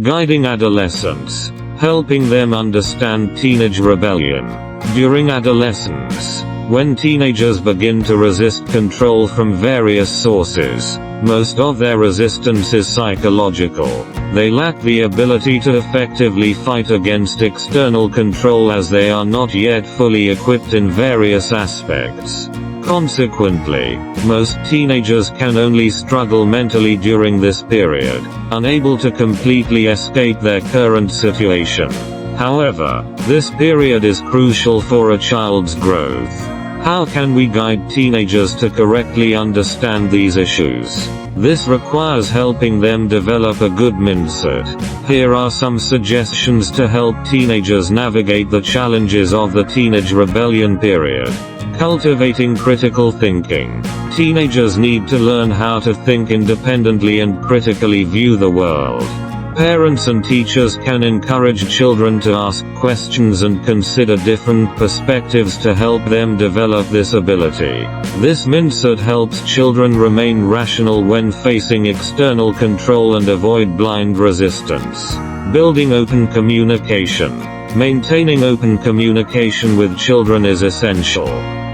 Guiding adolescents. Helping them understand teenage rebellion. During adolescence, when teenagers begin to resist control from various sources, most of their resistance is psychological. They lack the ability to effectively fight against external control as they are not yet fully equipped in various aspects. Consequently, most teenagers can only struggle mentally during this period, unable to completely escape their current situation. However, this period is crucial for a child's growth. How can we guide teenagers to correctly understand these issues? This requires helping them develop a good mindset. Here are some suggestions to help teenagers navigate the challenges of the teenage rebellion period. Cultivating critical thinking. Teenagers need to learn how to think independently and critically view the world. Parents and teachers can encourage children to ask questions and consider different perspectives to help them develop this ability. This mindset helps children remain rational when facing external control and avoid blind resistance. Building open communication. Maintaining open communication with children is essential.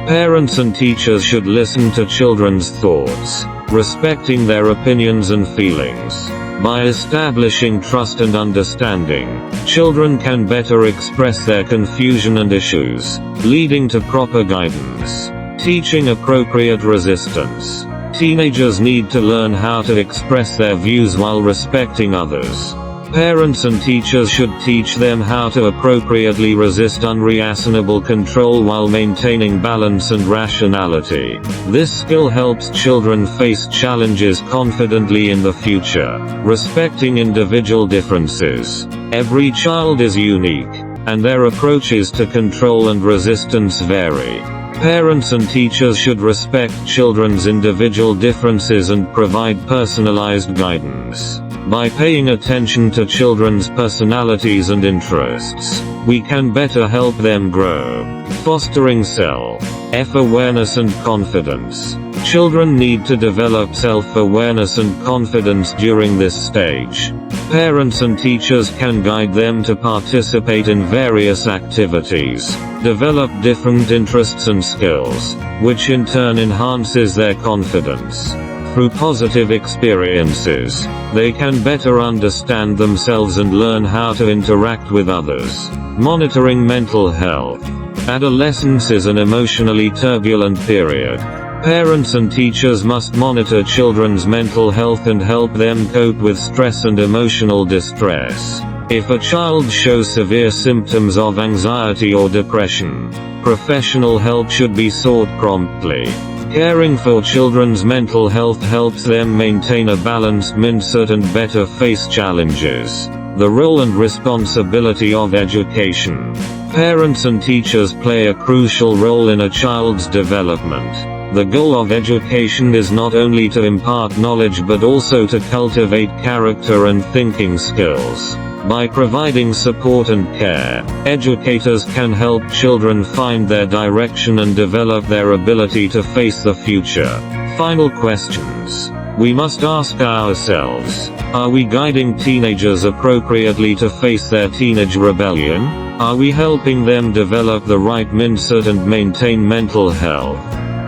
Parents and teachers should listen to children's thoughts, respecting their opinions and feelings. By establishing trust and understanding, children can better express their confusion and issues, leading to proper guidance. Teaching appropriate resistance. Teenagers need to learn how to express their views while respecting others. Parents and teachers should teach them how to appropriately resist unreasonable control while maintaining balance and rationality. This skill helps children face challenges confidently in the future. Respecting individual differences. Every child is unique, and their approaches to control and resistance vary. Parents and teachers should respect children's individual differences and provide personalized guidance. By paying attention to children's personalities and interests, we can better help them grow. Fostering self-awareness and confidence. Children need to develop self-awareness and confidence during this stage. Parents and teachers can guide them to participate in various activities, develop different interests and skills, which in turn enhances their confidence. Through positive experiences, they can better understand themselves and learn how to interact with others. Monitoring mental health. Adolescence is an emotionally turbulent period. Parents and teachers must monitor children's mental health and help them cope with stress and emotional distress. If a child shows severe symptoms of anxiety or depression, professional help should be sought promptly. Caring for children's mental health helps them maintain a balanced mindset and better face challenges. The role and responsibility of education. Parents and teachers play a crucial role in a child's development. The goal of education is not only to impart knowledge but also to cultivate character and thinking skills. By providing support and care, educators can help children find their direction and develop their ability to face the future. Final questions. We must ask ourselves, are we guiding teenagers appropriately to face their teenage rebellion? Are we helping them develop the right mindset and maintain mental health?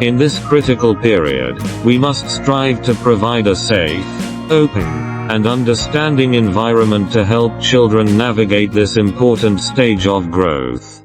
In this critical period, we must strive to provide a safe, open, and understanding environment to help children navigate this important stage of growth.